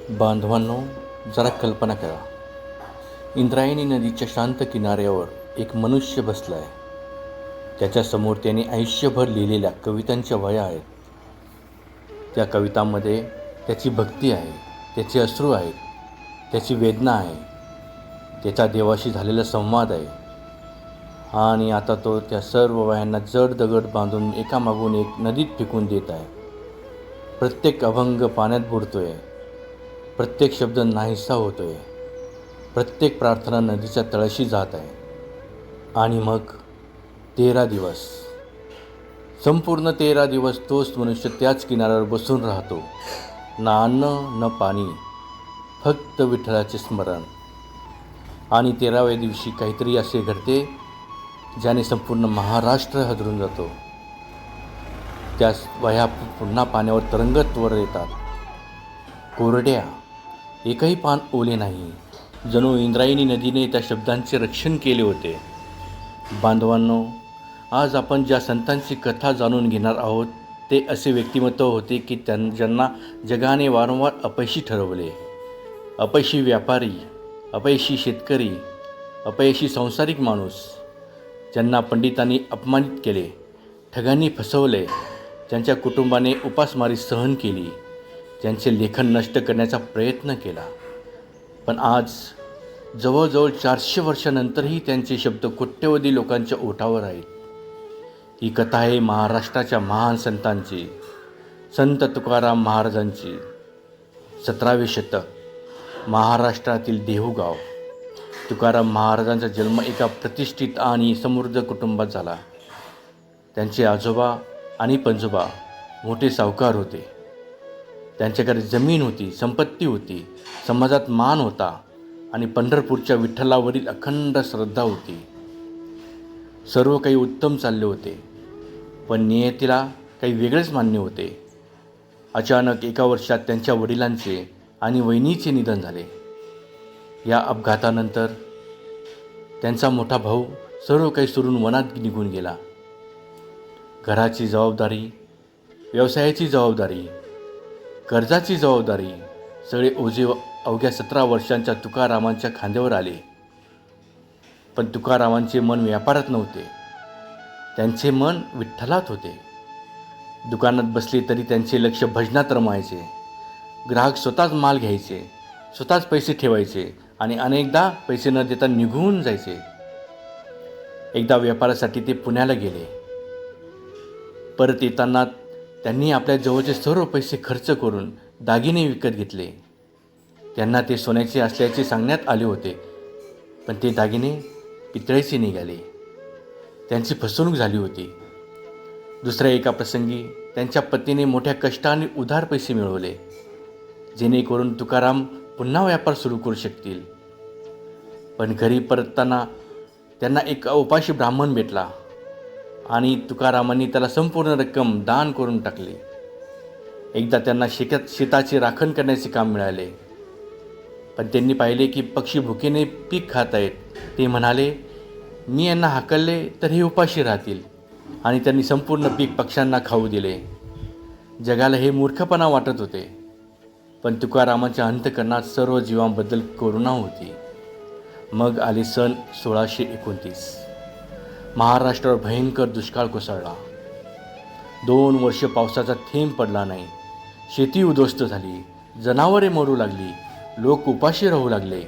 बांधवांनो, जरा कल्पना करा. इंद्रायणी नदीच्या शांत किनाऱ्यावर एक मनुष्य बसला आहे. त्याच्यासमोर त्याने आयुष्यभर लिहिलेल्या कवितांच्या वह्या आहेत. त्या कवितांमध्ये त्याची भक्ती आहे, त्याचे अश्रू आहेत, त्याची वेदना आहे, त्याचा देवाशी झालेला संवाद आहे. आणि आता तो त्या सर्व वह्यांना जड दगड बांधून एकामागून एक नदीत फेकून देत आहे. प्रत्येक अभंग पाण्यात बुडतोय, प्रत्येक शब्द नाहीसा होतोय, प्रत्येक प्रार्थना नदीच्या तळाशी जात आहे. आणि मग 13 दिवस, संपूर्ण 13 दिवस तोच मनुष्य त्याच किनाऱ्यावर बसून राहतो. ना अन्न न पाणी, फक्त विठ्ठलाचे स्मरण. आणि 13व्या दिवशी काहीतरी असे घडते ज्याने संपूर्ण महाराष्ट्र हादरून जातो. त्या वह्या पुन्हा पाण्यावर तरंगत वर येतात, कोरड्या, एकही पान ओले नाही. जणू इंद्रायणी नदीने त्या शब्दांचे रक्षण केले होते. बांधवांनो, आज आपण ज्या संतांची कथा जाणून घेणार आहोत ते असे व्यक्तिमत्व होते की ज्यांना जगाने वारंवार अपयशी ठरवले. अपयशी व्यापारी, अपयशी शेतकरी, अपयशी संसारिक माणूस, ज्यांना पंडितांनी अपमानित केले, ठगांनी फसवले, ज्यांच्या कुटुंबाने उपासमारी सहन केली, ज्यांचे लेखन नष्ट करण्याचा प्रयत्न केला. पण आज जवळजवळ 400 वर्षानंतरही त्यांचे शब्द कोट्यवधी लोकांच्या ओठावर आहेत. ही कथा आहे महाराष्ट्राच्या महान संतांची, संत तुकाराम महाराजांची. 17वे शतक, महाराष्ट्रातील देहूगाव. तुकाराम महाराजांचा जन्म एका प्रतिष्ठित आणि समृद्ध कुटुंबात झाला. त्यांचे आजोबा आणि पणजोबा मोठे सावकार होते. त्यांच्याकडे जमीन होती, संपत्ती होती, समाजात मान होता आणि पंढरपूरच्या विठ्ठलावरील अखंड श्रद्धा होती. सर्व काही उत्तम चालले होते, पण नियतीला काही वेगळेच मान्य होते. अचानक एका वर्षात त्यांच्या वडिलांचे आणि वहिनीचे निधन झाले. या अपघातानंतर त्यांचा मोठा भाऊ सर्व काही सोडून वनात निघून गेला. घराची जबाबदारी, व्यवसायाची जबाबदारी, कर्जाची जबाबदारी, सगळे ओझे अवघ्या 17 वर्षांच्या तुकारामांच्या खांद्यावर आले. पण तुकारामांचे मन व्यापारात नव्हते, त्यांचे मन विठ्ठलात होते. दुकानात बसले तरी त्यांचे लक्ष भजनात रमायचे. ग्राहक स्वतःच माल घ्यायचे, स्वतःच पैसे ठेवायचे आणि अनेकदा पैसे न देता निघून जायचे. एकदा व्यापारासाठी ते पुण्याला गेले. परत येताना त्यांनी आपल्या जवळचे सर्व पैसे खर्च करून दागिने विकत घेतले. त्यांना ते सोन्याचे असल्याचे सांगण्यात आले होते, पण ते दागिने पितळेचे निघाले. त्यांची फसवणूक झाली होती. दुसऱ्या एका प्रसंगी त्यांच्या पत्नीने मोठ्या कष्टाने उधार पैसे मिळवले, जेणेकरून तुकाराम पुन्हा व्यापार सुरू करू शकतील. पण घरी परतताना त्यांना एक उपाशी ब्राह्मण भेटला आणि तुकारामांनी त्याला संपूर्ण रक्कम दान करून टाकली. एकदा त्यांना शेताची राखण करण्याचे काम मिळाले, पण त्यांनी पाहिले की पक्षी भुकेने पीक खात आहेत. ते म्हणाले, मी यांना हाकलले तर हे उपाशी राहतील, आणि त्यांनी संपूर्ण पीक पक्ष्यांना खाऊ दिले. जगाला हे मूर्खपणा वाटत होते, पण तुकारामांच्या अंतःकरणात सर्व जीवांबद्दल करुणा होती. मग आले सन 1629. महाराष्ट्रावर भयंकर दुष्काळ कोसळला. 2 वर्ष पावसाचा थेंब पडला नाही. शेती उद्ध्वस्त झाली, जनावरे मरू लागली, लोक उपाशी राहू लागले.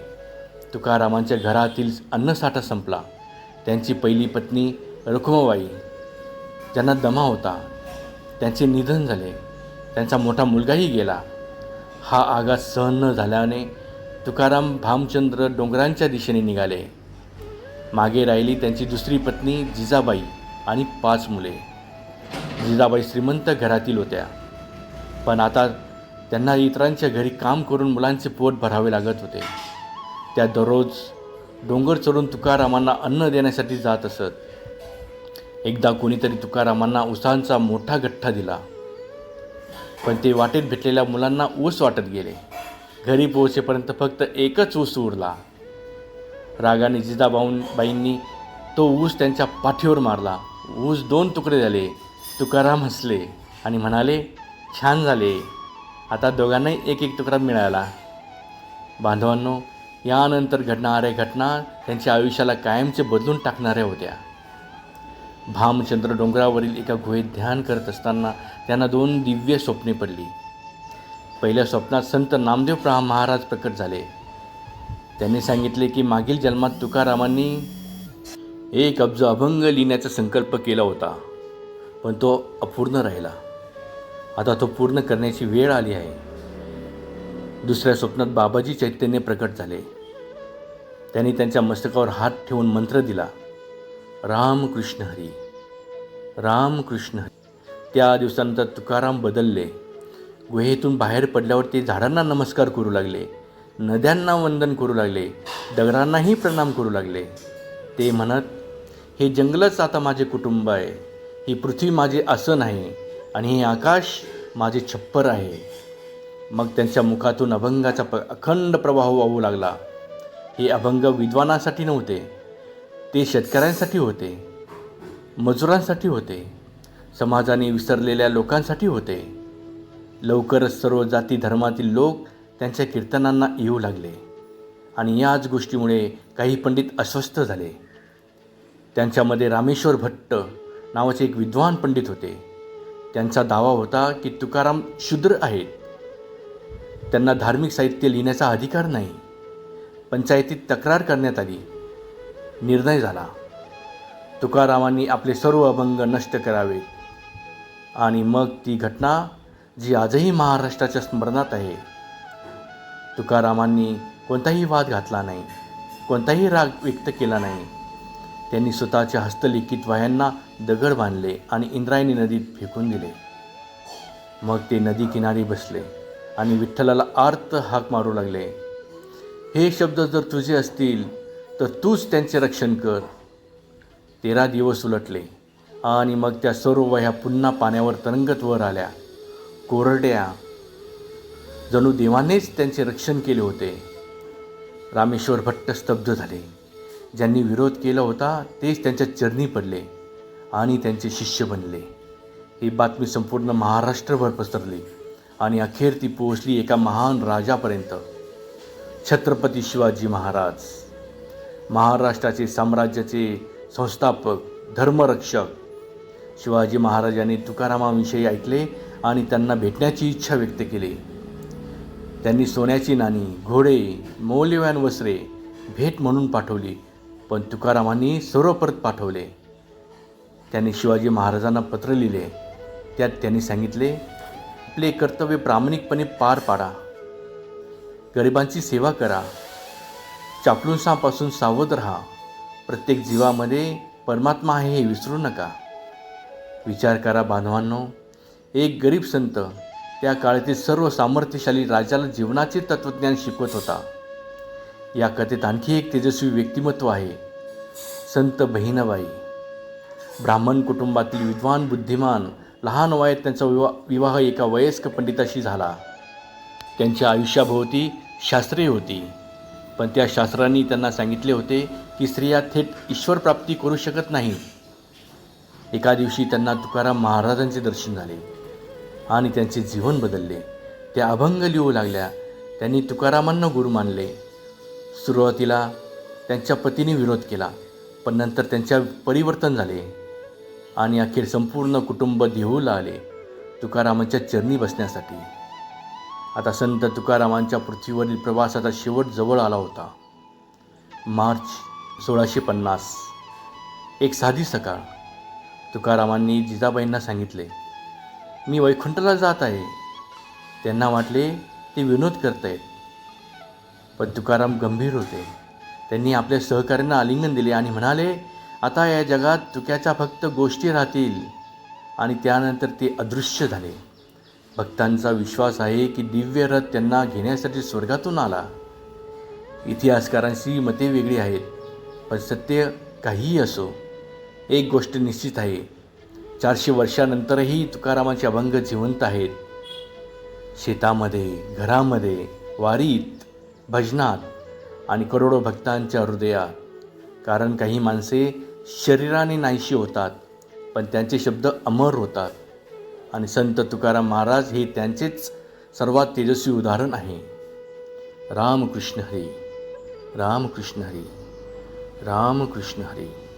तुकारामांच्या घरातील अन्नसाठा संपला. त्यांची पहिली पत्नी रखुमाबाई, ज्यांना दमा होता, त्यांचे निधन झाले. त्यांचा मोठा मुलगाही गेला. हा आघात सहन न झाल्याने तुकाराम भामचंद्र डोंगरांच्या दिशेने निघाले. मागे राहिली त्यांची दुसरी पत्नी जिजाबाई आणि 5 मुले. जिजाबाई श्रीमंत घरातील होत्या, पण आता त्यांना इतरांच्या घरी काम करून मुलांचे पोट भरावे लागत होते. त्या दररोज डोंगर चढून तुकारामांना अन्न देण्यासाठी जात असत. एकदा कोणीतरी तुकारामांना ऊसांचा मोठा गठ्ठा दिला, पण ते वाटेत भेटलेल्या मुलांना ऊस वाटत गेले. घरी पोहोचेपर्यंत फक्त एकच ऊस उरला. रागाने जिजाबाईंनी तो ऊस त्यांच्या पाठीवर मारला. ऊस 2 तुकडे झाले. तुकाराम हसले आणि म्हणाले, छान झाले, आता दोघांनाही एक एक तुकडा मिळाला. बांधवांनो, यानंतर घडणाऱ्या घटना त्यांच्या आयुष्याला कायमचे बदलून टाकणाऱ्या होत्या. भामचंद्र डोंगरावरील एका गुहेत ध्यान करत असताना त्यांना 2 दिव्य स्वप्ने पडली. पहिल्या स्वप्नात संत नामदेव महाराज प्रकट झाले. त्यांनी सांगितले की मागील जन्मात तुकारामांनी 1 अब्ज अभंग लिहिण्याचा संकल्प केला होता, पण तो अपूर्ण राहिला. आता तो पूर्ण करण्याची वेळ आली आहे. दुसऱ्या स्वप्नात बाबाजी चैतन्य प्रकट झाले. त्यांनी त्यांच्या मस्तकावर हात ठेवून मंत्र दिला, रामकृष्ण हरी, रामकृष्ण हरी. त्या दिवसानंतर तुकाराम बदलले. गुहेतून बाहेर पडल्यावर ते झाडांना नमस्कार करू लागले, नद्यांना वंदन करू लागले, दगडांनाही प्रणाम करू लागले. ते म्हणत, हे जंगलच आता माझे कुटुंब आहे, ही पृथ्वी माझे आसन आहे आणि हे आकाश माझे छप्पर आहे. मग त्यांच्या मुखातून अभंगाचा अखंड प्रवाह वाहू लागला. हे अभंग विद्वानांसाठी नव्हते, ते शेतकऱ्यांसाठी होते, मजुरांसाठी होते, समाजाने विसरलेल्या लोकांसाठी होते. लवकरच सर्व जाती धर्मातील लोक त्यांच्या कीर्तनांना येऊ लागले आणि याच गोष्टीमुळे काही पंडित अस्वस्थ झाले. त्यांच्यामध्ये रामेश्वर भट्ट नावाचे एक विद्वान पंडित होते. त्यांचा दावा होता की तुकाराम शूद्र आहेत, त्यांना धार्मिक साहित्य लिहिण्याचा अधिकार नाही. पंचायतीत तक्रार करण्यात आली. निर्णय झाला, तुकारामांनी आपले सर्व अभंग नष्ट करावे. आणि मग ती घटना जी आजही महाराष्ट्राच्या स्मरणात आहे. तुकारामांनी कोणताही वाद घातला नाही, कोणताही राग व्यक्त केला नाही. त्यांनी स्वतःच्या हस्तलिखित वह्यांना दगड बांधले आणि इंद्रायणी नदीत फेकून दिले. मग ते नदी किनारी बसले आणि विठ्ठलाला आर्त हाक मारू लागले, हे शब्द जर तुझे असतील तर तूच त्यांचे रक्षण कर. 13 दिवस उलटले आणि मग त्या सर्व वह्या पुन्हा पाण्यावर तरंगत वर आल्या, कोरड्या, जणू देवानेच त्यांचे रक्षण केले होते. रामेश्वर भट्ट स्तब्ध झाले. ज्यांनी विरोध केला होता तेच त्यांच्या चरणी पडले आणि त्यांचे शिष्य बनले. ही बातमी संपूर्ण महाराष्ट्रभर पसरली आणि अखेर ती पोहोचली एका महान राजापर्यंत, छत्रपती शिवाजी महाराज. महाराष्ट्राचे साम्राज्याचे संस्थापक, धर्मरक्षक. शिवाजी महाराजांनी तुकारामांविषयी ऐकले आणि त्यांना भेटण्याची इच्छा व्यक्त केली. त्यांनी सोन्याची नाणी, घोडे, मौल्यवान वस्त्रे भेट म्हणून पाठवली, पण तुकारामांनी सर्व परत पाठवले. त्यांनी शिवाजी महाराजांना पत्र लिहिले. त्यात त्यांनी सांगितले, आपले कर्तव्य प्रामाणिकपणे पार पाडा, गरिबांची सेवा करा, चापलुसांपासून सावध राहा, प्रत्येक जीवामध्ये परमात्मा आहे हे विसरू नका. विचार करा बांधवांनो, एक गरीब संत त्या काळातील सर्व सामर्थ्यशाली राजाला जीवनाचे तत्त्वज्ञान शिकवत होता. या कथेत आणखी एक तेजस्वी व्यक्तिमत्व आहे, संत बहिणाबाई. ब्राह्मण कुटुंबातील विद्वान, बुद्धिमान. लहान वयात त्यांचा विवाह एका वयस्क पंडिताशी झाला. त्यांच्या आयुष्याभोवती शास्त्रे होती, पण त्या शास्त्रांनी त्यांना सांगितले होते की स्त्रिया थेट ईश्वरप्राप्ती करू शकत नाही. एका दिवशी त्यांना तुकाराम महाराजांचे दर्शन झाले आणि त्यांचे जीवन बदलले. त्या अभंग लिहू लागल्या. त्यांनी तुकारामांना गुरु मानले. सुरुवातीला त्यांच्या पतीने विरोध केला, पण नंतर त्यांच्या परिवर्तन झाले आणि अखेर संपूर्ण कुटुंब देहूला आले तुकारामांच्या चरणी बसण्यासाठी. आता संत तुकारामांच्या पृथ्वीवरील प्रवासाचा शेवट जवळ आला होता. मार्च 1650. एक साधी सकाळ. तुकारामांनी जिजाबाईंना सांगितले, मी वैकुंठला जात आहे. त्यांना वाटले ते विनोद करतायत, पण तुकाराम गंभीर होते. त्यांनी आपल्या सहकाऱ्यांना आलिंगन दिले आणि म्हणाले, आता या जगात तुक्याच्या फक्त गोष्टी राहतील आणि त्यानंतर ते अदृश्य झाले. भक्तांचा विश्वास आहे की दिव्य रथ त्यांना घेण्यासाठी स्वर्गातून आला. इतिहासकारांची मते वेगळी आहेत, पण सत्य काहीही असो, एक गोष्ट निश्चित आहे, 400 वर्षानंतरही तुकारामांचे अभंग जिवंत आहेत. शेतामध्ये, घरामध्ये, वारीत, भजनात आणि करोडो भक्तांच्या हृदयात. कारण काही माणसे शरीराने नाहीशी होतात, पण त्यांचे शब्द अमर होतात आणि संत तुकाराम महाराज हे त्यांचेच सर्वात तेजस्वी उदाहरण आहे. रामकृष्ण हरी, रामकृष्ण हरी, रामकृष्ण हरी.